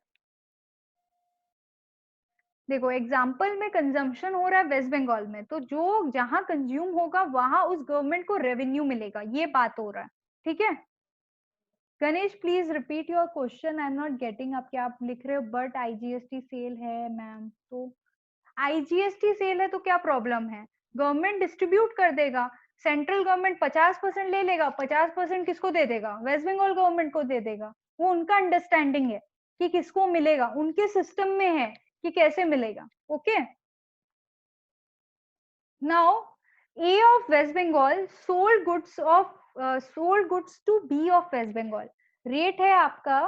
देखो एग्जाम्पल में कंजम्पशन हो रहा है वेस्ट बंगाल में, तो जो जहां कंज्यूम होगा वहां उस गवर्नमेंट को रेवेन्यू मिलेगा, ये बात हो रहा है, ठीक है। Ganesh please repeat your question, I am not getting. आप क्या आप लिख रहे हो? बट आईजीएसटी सेल है मैम, तो आईजीएसटी सेल है तो क्या प्रॉब्लम है? गवर्नमेंट डिस्ट्रीब्यूट कर देगा, सेंट्रल गवर्नमेंट 50% ले लेगा, 50% किसको दे देगा? वेस्ट बंगाल गवर्नमेंट को दे देगा। वो उनका अंडरस्टैंडिंग है कि किसको मिलेगा, उनके सिस्टम में है कि कैसे मिलेगा। Okay, now A of West Bengal sold goods to B of West Bengal. Rate है आपका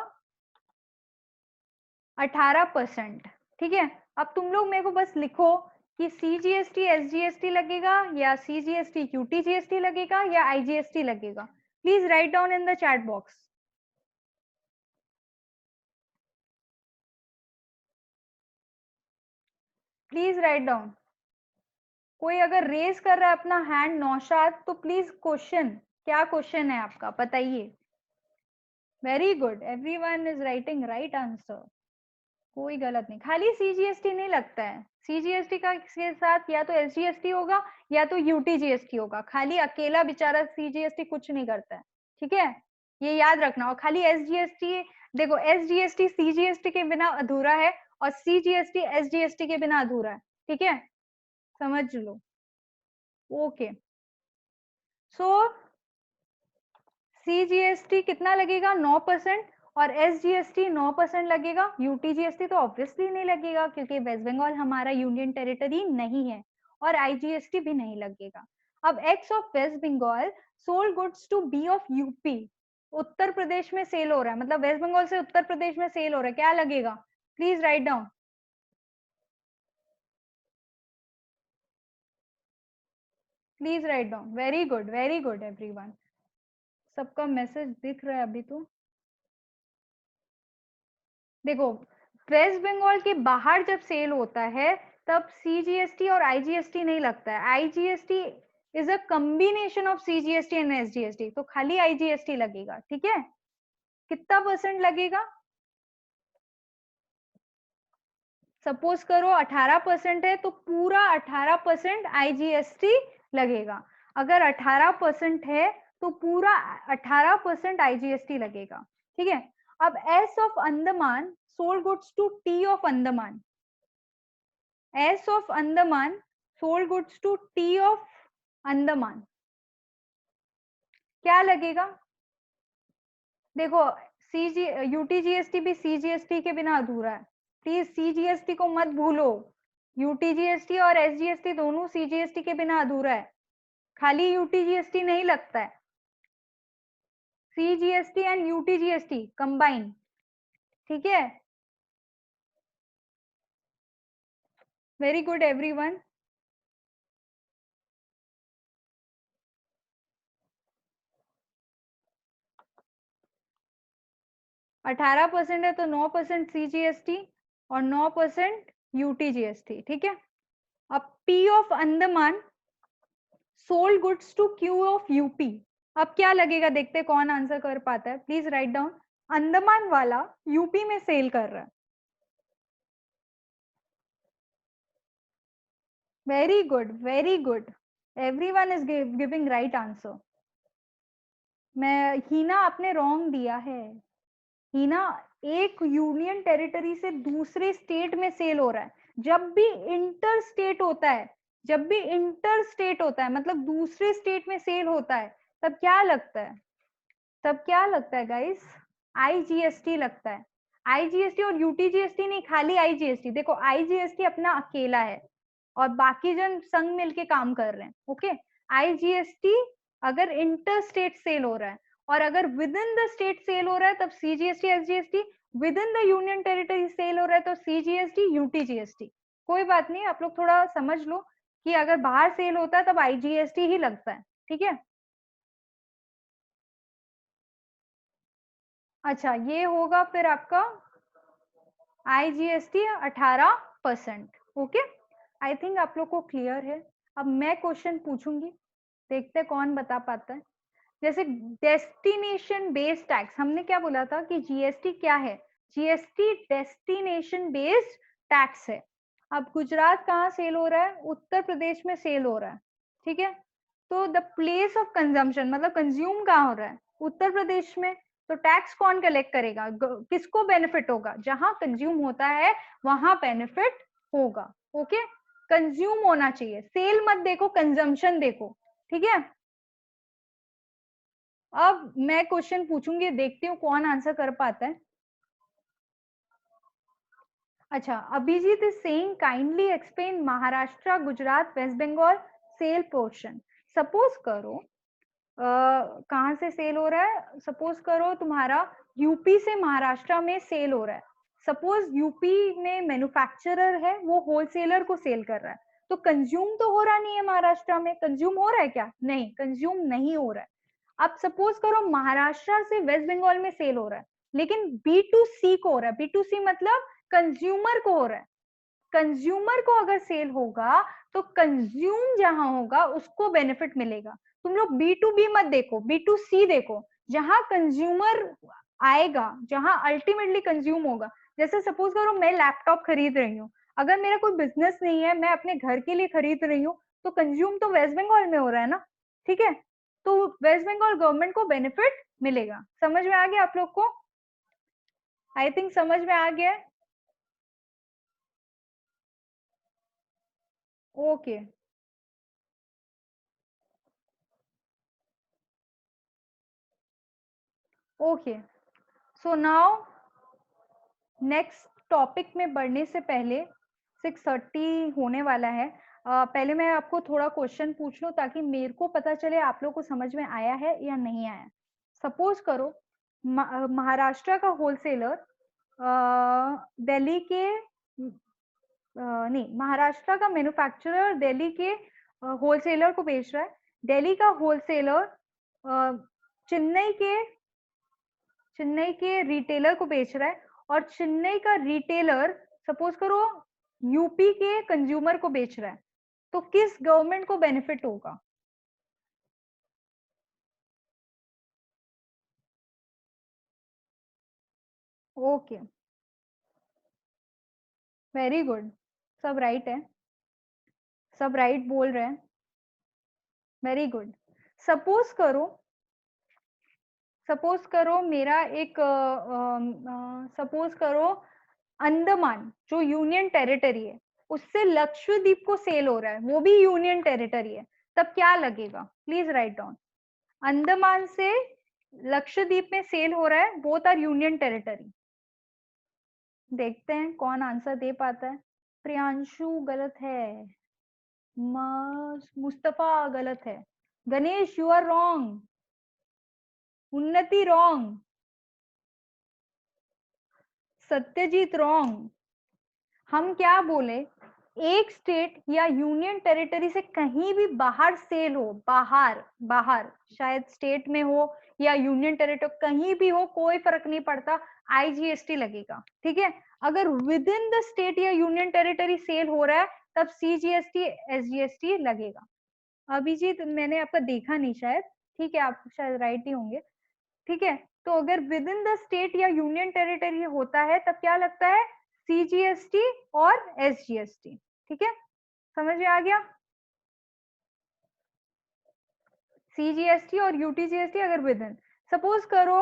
18%, ठीक है। अब तुम लोग मेरे को बस लिखो कि CGST SGST लगेगा या CGST QTGST लगेगा या IGST लगेगा। Please write down in the chat box, please write down. कोई अगर रेस कर रहा है अपना हैंड, नौशाद, तो प्लीज क्वेश्चन, क्या क्वेश्चन है आपका, बताइए। Very good, everyone is writing right answer, कोई गलत नहीं। खाली सीजीएसटी नहीं लगता है, सीजीएसटी का के साथ या तो एसजीएसटी होगा या तो यूटीजीएसटी होगा। खाली अकेला बेचारा सीजीएसटी कुछ नहीं करता है, ठीक है, ये याद रखना। और खाली एसजीएसटी, देखो एसजीएसटी सीजीएसटी के बिना अधूरा है और सीजीएसटी एसजीएसटी के बिना अधूरा है, ठीक है, समझ लो। ओके, सो सीजीएसटी कितना लगेगा? 9%, और एसजीएसटी 9% लगेगा। यूटीजीएसटी तो ऑब्वियसली नहीं लगेगा क्योंकि वेस्ट बंगाल हमारा यूनियन टेरिटरी नहीं है, और आईजीएसटी भी नहीं लगेगा। अब X of West Bengal sold goods to B of UP, Uttar Pradesh में सेल हो रहा है, मतलब वेस्ट बंगाल से उत्तर प्रदेश में सेल हो रहा है, क्या लगेगा? Please write down, please write down. Very good everyone, सबका मैसेज दिख रहा है अभी तो। देखो वेस्ट बंगाल के बाहर जब सेल होता है तब सीजीएसटी और आईजीएसटी नहीं लगता है। IGST is a combination of CGST and SGST, तो खाली आईजीएसटी लगेगा, ठीक है। कितना परसेंट लगेगा? सपोज करो 18% है तो पूरा 18% आईजीएसटी लगेगा। अगर 18% है तो पूरा 18% आईजीएसटी लगेगा, ठीक है। अब S of Andaman sold goods to T of Andaman, S of Andaman sold goods to T of Andaman, क्या लगेगा? देखो सीजी यूटीजीएसटी भी सीजीएसटी के बिना अधूरा है, प्लीज सीजीएसटी को मत भूलो। यूटीजीएसटी और एसजीएसटी दोनों सीजीएसटी के बिना अधूरा है, खाली यूटीजीएसटी नहीं लगता है। सीजीएसटी एंड यूटीजीएसटी कंबाइन, ठीक है। वेरी गुड एवरीवन, 18% है तो 9% सीजीएसटी और 9% यूटीजीएसटी, ठीक है। अब P of Andaman sold goods to Q of UP. अब क्या लगेगा, देखते कौन आंसर कर पाता है। Please write down. अंडमान वाला यूपी में सेल कर रहा है। Very good, very good, everyone is giving right answer. मैं हीना, आपने रॉन्ग दिया है। हीना, एक यूनियन टेरिटरी से दूसरे स्टेट में सेल हो रहा है। जब भी इंटर स्टेट होता है, जब भी इंटर स्टेट होता है मतलब दूसरे स्टेट में सेल होता है, तब क्या लगता है, तब क्या लगता है गाइस? आईजीएसटी लगता है। आईजीएसटी और यूटीजीएसटी नहीं, खाली आईजीएसटी। देखो आईजीएसटी अपना अकेला है और बाकी जन संग मिलके काम कर रहे हैं। ओके, आईजीएसटी अगर इंटर स्टेट सेल हो रहा है, और अगर within the state sale हो रहा है तब CGST SGST, within the union territory sale हो रहा है तो सीजीएसटी यूटीजीएसटी। कोई बात नहीं, आप लोग थोड़ा समझ लो कि अगर बाहर सेल होता है तब आईजीएसटी ही लगता है। ठीक है, अच्छा ये होगा फिर आपका आईजीएसटी 18%। ओके, आई थिंक आप लोग को क्लियर है। अब मैं क्वेश्चन पूछूंगी, देखते कौन बता पाता है। जैसे डेस्टिनेशन बेस्ड टैक्स, हमने क्या बोला था कि जीएसटी क्या है? जीएसटी डेस्टिनेशन बेस्ड टैक्स है। अब गुजरात कहाँ सेल हो रहा है? उत्तर प्रदेश में सेल हो रहा है। ठीक है, तो द प्लेस ऑफ कंजम्पशन मतलब कंज्यूम कहाँ हो रहा है? उत्तर प्रदेश में। तो टैक्स कौन कलेक्ट करेगा? किसको बेनिफिट होगा? जहां कंज्यूम होता है वहां बेनिफिट होगा। ओके, कंज्यूम होना चाहिए, सेल मत देखो, कंजम्पशन देखो। ठीक है, अब मैं क्वेश्चन पूछूंगी, देखती हूँ कौन आंसर कर पाता है। अच्छा, Abhijeet is saying kindly explain Maharashtra, Gujarat, West Bengal sale portion. Suppose करो कहाँ से सेल हो रहा है? सपोज करो तुम्हारा यूपी से महाराष्ट्र में सेल हो रहा है। सपोज यूपी में मैन्युफैक्चरर है, वो होलसेलर को सेल कर रहा है, तो कंज्यूम तो हो रहा नहीं है महाराष्ट्र में। कंज्यूम हो रहा है क्या? नहीं, कंज्यूम नहीं हो रहा है। अब सपोज करो महाराष्ट्र से वेस्ट बंगाल में सेल हो रहा है, लेकिन बी टू सी को हो रहा है। बी टू सी मतलब कंज्यूमर को हो रहा है। कंज्यूमर को अगर सेल होगा तो कंज्यूम जहां होगा उसको बेनिफिट मिलेगा। तुम लोग बी टू बी मत देखो, बी टू सी देखो, जहां कंज्यूमर आएगा, जहां अल्टीमेटली कंज्यूम होगा। जैसे सपोज करो मैं लैपटॉप खरीद रही हूँ, अगर मेरा कोई बिजनेस नहीं है, मैं अपने घर के लिए खरीद रही हूँ, तो कंज्यूम तो वेस्ट बंगाल में हो रहा है ना। ठीक है, तो वेस्ट बंगाल गवर्नमेंट को बेनिफिट मिलेगा। समझ में आ गया आप लोग को? आई थिंक समझ में आ गया। Okay, okay, so now next topic में बढ़ने से पहले 6:30 होने वाला है। पहले मैं आपको थोड़ा क्वेश्चन पूछ लूं ताकि मेरे को पता चले आप लोग को समझ में आया है या नहीं आया। सपोज करो महाराष्ट्र का होलसेलर दिल्ली के नहीं, महाराष्ट्र का मैन्युफैक्चरर दिल्ली के होलसेलर को बेच रहा है। दिल्ली का होलसेलर चेन्नई के रिटेलर को बेच रहा है, और चेन्नई का रिटेलर सपोज करो यूपी के कंज्यूमर को बेच रहा है, तो किस गवर्नमेंट को बेनिफिट होगा? ओके, वेरी गुड, सब राइट है, सब राइट बोल रहे हैं, वेरी गुड। सपोज करो, सपोज करो मेरा एक सपोज करो अंडमान जो यूनियन टेरिटरी है, उससे लक्षद्वीप को सेल हो रहा है, वो भी यूनियन टेरिटरी है, तब क्या लगेगा? Please write down. अंडमान से लक्षद्वीप में सेल हो रहा है, बोथ आर यूनियन टेरिटरी। देखते हैं कौन आंसर दे पाता है। प्रियांशु गलत है, मुस्तफा गलत है, गणेश यू आर रॉन्ग, उन्नति रॉन्ग, सत्यजीत रॉन्ग। हम क्या बोले? एक स्टेट या यूनियन टेरिटरी से कहीं भी बाहर सेल हो, बाहर बाहर, शायद स्टेट में हो या यूनियन टेरिटरी, कहीं भी हो कोई फर्क नहीं पड़ता, आईजीएसटी लगेगा। ठीक है, अगर विद इन द स्टेट या यूनियन टेरिटरी सेल हो रहा है तब सीजीएसटी एसजीएसटी लगेगा। अभिजीत मैंने आपका देखा नहीं शायद, ठीक है, आप शायद राइट ही होंगे, ठीक है। तो अगर विद इन द स्टेट या यूनियन टेरिटरी होता है तब क्या लगता है, सीजीएसटी और एसजीएसटी, ठीक है, समझ में आ गया। सीजीएसटी और यूटीजीएसटी अगर विद इन, सपोज करो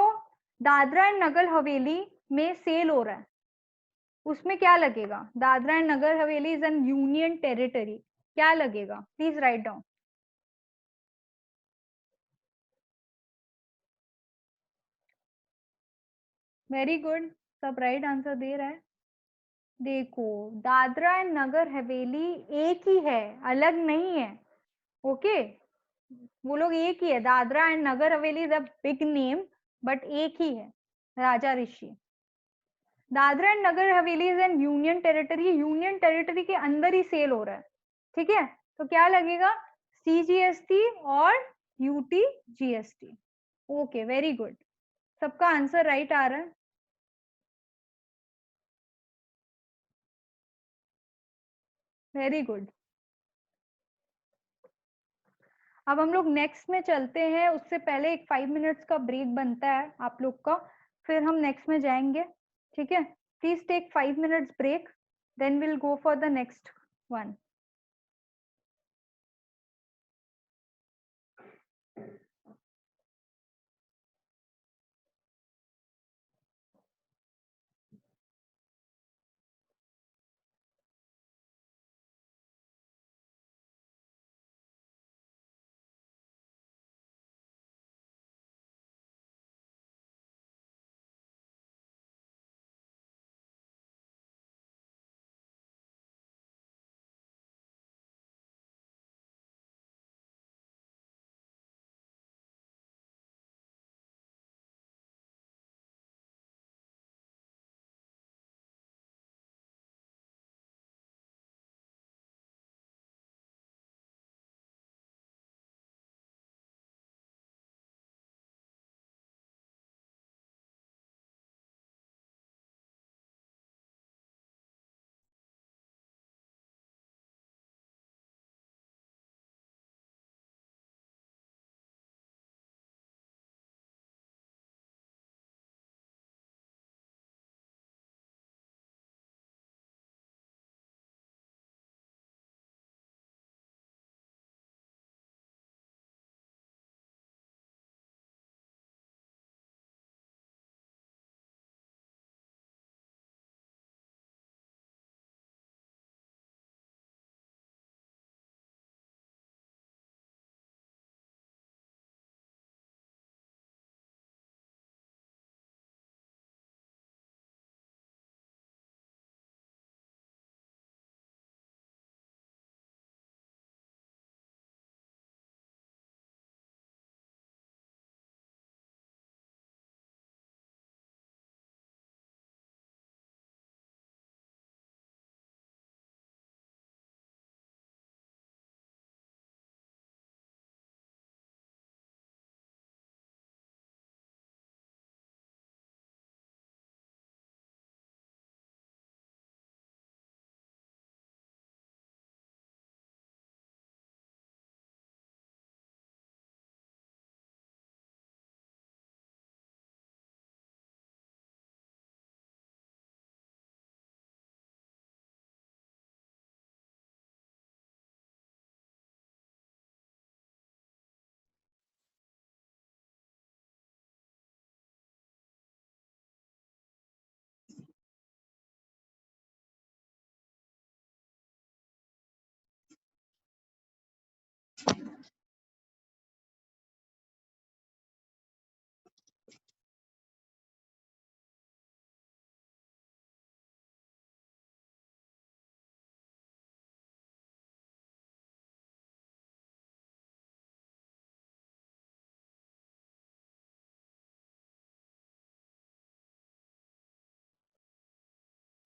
दादरा एंड नगर हवेली में सेल हो रहा है, उसमें क्या लगेगा, Dadra and Nagar Haveli is an union territory, क्या लगेगा, please write down. Very good, सब राइट आंसर दे रहा है। देखो दादरा एंड नगर हवेली एक ही है, अलग नहीं है, ओके, वो लोग एक ही है, Dadra and Nagar Haveli is a big name, but एक ही है, राजा ऋषि। Dadra and Nagar Haveli is an union territory, union territory के अंदर ही सेल हो रहा है, ठीक है, तो क्या लगेगा, सीजीएसटी और यूटीजीएसटी। ओके वेरी गुड, सबका आंसर राइट आ रहा है, वेरी गुड। अब हम लोग नेक्स्ट में चलते हैं, उससे पहले एक 5 मिनट्स का ब्रेक बनता है आप लोग का, फिर हम नेक्स्ट में जाएंगे, ठीक है, please take 5 minutes break, then will go for the next one.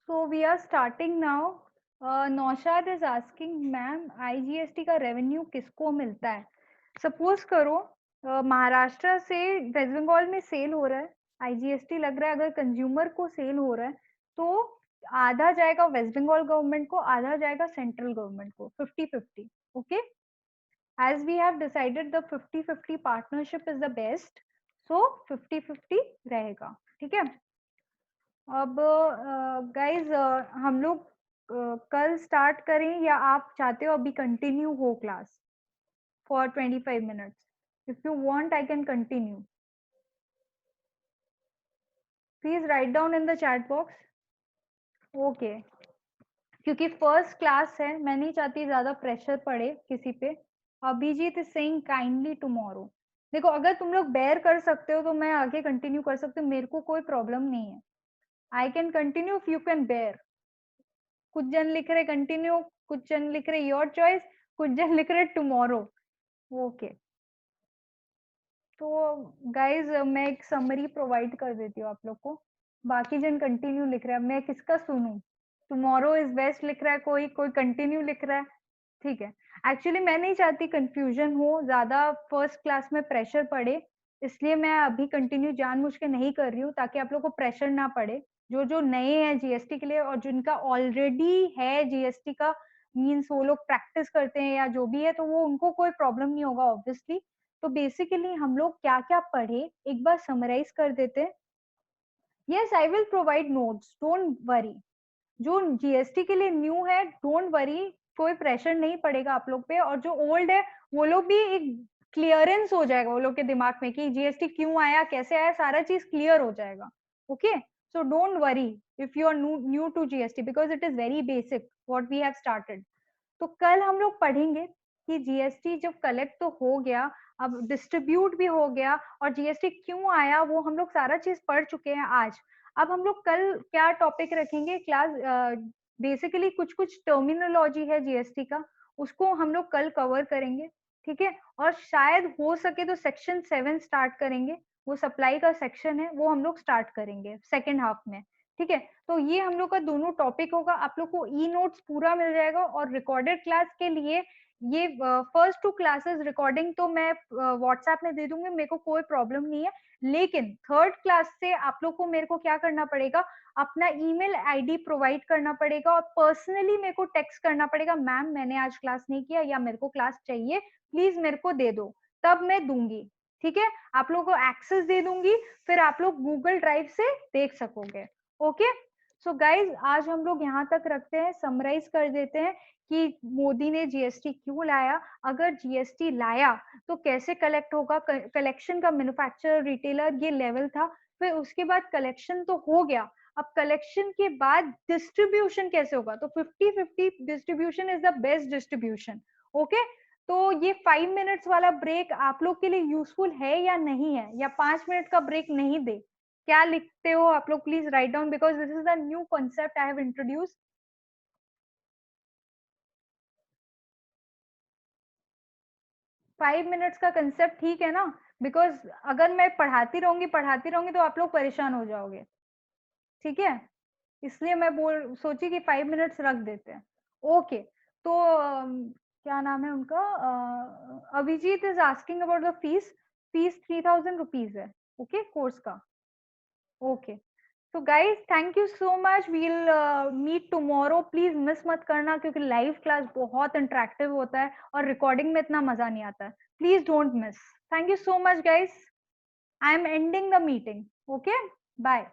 So we are starting now. Naushad is asking, ma'am IGST का रेवेन्यू किसको मिलता है? सपोज करो महाराष्ट्र से वेस्ट बंगाल में सेल हो रहा है, आईजीएसटी लग रहा है, अगर कंज्यूमर को सेल हो रहा है तो आधा जाएगा वेस्ट बंगाल गवर्नमेंट को, आधा जाएगा सेंट्रल गवर्नमेंट को, 50-50, okay. as we have decided the 50-50 partnership is the best, so 50-50 रहेगा, ठीक है। अब गाइज हम लोग कल स्टार्ट करें या आप चाहते हो अभी कंटिन्यू हो class for 25 minutes? If you want I can continue, please write down in the chat box. Okay, क्योंकि फर्स्ट क्लास है, मैं नहीं चाहती ज्यादा प्रेशर पड़े किसी पे। Abhijeet is saying kindly tomorrow. देखो अगर तुम लोग बेयर कर सकते हो तो मैं आगे कंटिन्यू कर सकती हूँ, मेरे को कोई प्रॉब्लम नहीं है। I can continue if you can bear. कुछ जन लिख रहे कंटिन्यू, कुछ जन लिख रहे योर चॉइस, कुछ जन लिख रहे टुमारो। ओके, तो गाइज मैं एक समरी प्रोवाइड कर देती हूँ आप लोग को। बाकी जन कंटिन्यू लिख रहा है, मैं किसका सुनूं? टुमारो इज बेस्ट लिख रहा है कोई, कोई कंटिन्यू लिख रहा है, ठीक है। एक्चुअली मैं नहीं चाहती कंफ्यूजन हो, ज्यादा फर्स्ट क्लास में प्रेशर पड़े, इसलिए मैं अभी कंटिन्यू जानबूझ के नहीं कर रही हूँ ताकि आप लोग को प्रेशर ना पड़े। जो नए हैं जीएसटी के लिए और जिनका ऑलरेडी है जीएसटी का, मीन्स वो लोग प्रैक्टिस करते हैं या जो भी है, तो वो उनको कोई प्रॉब्लम नहीं होगा ऑब्वियसली। तो बेसिकली हम लोग क्या क्या पढ़े एक बार समराइज कर देते हैं। Yes, I will provide notes, don't worry. जो जीएसटी के लिए न्यू है, डोंट वरी, कोई प्रेशर नहीं पड़ेगा आप लोग पे। और जो ओल्ड है वो लोग भी एक क्लियरेंस हो जाएगा वो लोग के दिमाग में कि जीएसटी क्यों आया, कैसे आया, सारा चीज क्लियर हो जाएगा। Okay, so don't worry if you are new to GST because it is very basic what we have started. तो कल हम लोग पढ़ेंगे कि जीएसटी जब कलेक्ट तो हो गया, अब डिस्ट्रीब्यूट भी हो गया, और जीएसटी क्यों आया वो हम लोग सारा चीज पढ़ चुके हैं आज। अब हम लोग कल क्या टॉपिक रखेंगे क्लास, बेसिकली कुछ कुछ टर्मिनोलॉजी है जीएसटी का, उसको हम लोग कल कवर करेंगे, ठीक है। और शायद हो सके तो सेक्शन 7 स्टार्ट करेंगे, वो सप्लाई का सेक्शन है, वो हम लोग स्टार्ट करेंगे सेकेंड हाफ में, ठीक है। तो ये हम लोग का दोनों टॉपिक होगा, आप लोग को ई नोट्स पूरा मिल जाएगा। और रिकॉर्डेड क्लास के लिए ये फर्स्ट 2 क्लासेस रिकॉर्डिंग तो मैं व्हाट्सएप में दे दूंगी, मेरे को कोई प्रॉब्लम नहीं है। लेकिन थर्ड क्लास से आप लोग को मेरे को क्या करना पड़ेगा, अपना ईमेल आईडी प्रोवाइड करना पड़ेगा और पर्सनली मेरे को टेक्स्ट करना पड़ेगा, मैम मैंने आज क्लास नहीं किया या मेरे को क्लास चाहिए, प्लीज मेरे को दे दो, तब मैं दूंगी, ठीक है। आप लोगों को एक्सेस दे दूंगी, फिर आप लोग गूगल ड्राइव से देख सकोगे। ओके, सो गाइज आज हम लोग यहाँ तक रखते हैं, समराइज कर देते हैं कि मोदी ने जीएसटी क्यों लाया, अगर जीएसटी लाया तो कैसे कलेक्ट होगा, कलेक्शन का मैन्युफैक्चरर रिटेलर ये लेवल था, फिर उसके बाद कलेक्शन तो हो गया, अब कलेक्शन के बाद डिस्ट्रीब्यूशन कैसे होगा, तो 50-50 distribution is the best distribution. Okay, तो ये 5 मिनट्स वाला ब्रेक आप लोग के लिए यूजफुल है या नहीं है, या 5 मिनट का ब्रेक नहीं दे? क्या लिखते हो आप लोग, please write down because this is the new concept I have introduce. 5 minutes का कंसेप्ट ठीक है ना, बिकॉज अगर मैं पढ़ाती रहूंगी तो आप लोग परेशान हो जाओगे, ठीक है। इसलिए मैं सोची कि 5 मिनट्स रख देते हैं। ओके, तो क्या नाम है उनका, Abhijeet is asking about the fees. Fees 3000 rupees है, ओके, कोर्स का। ओके, तो guys thank you so much, we'll meet tomorrow. Please miss मत करना क्योंकि लाइव क्लास बहुत इंटरेक्टिव होता है और रिकॉर्डिंग में इतना मजा नहीं आता है, please don't miss. Thank you so much guys, I am ending the meeting. Okay, bye.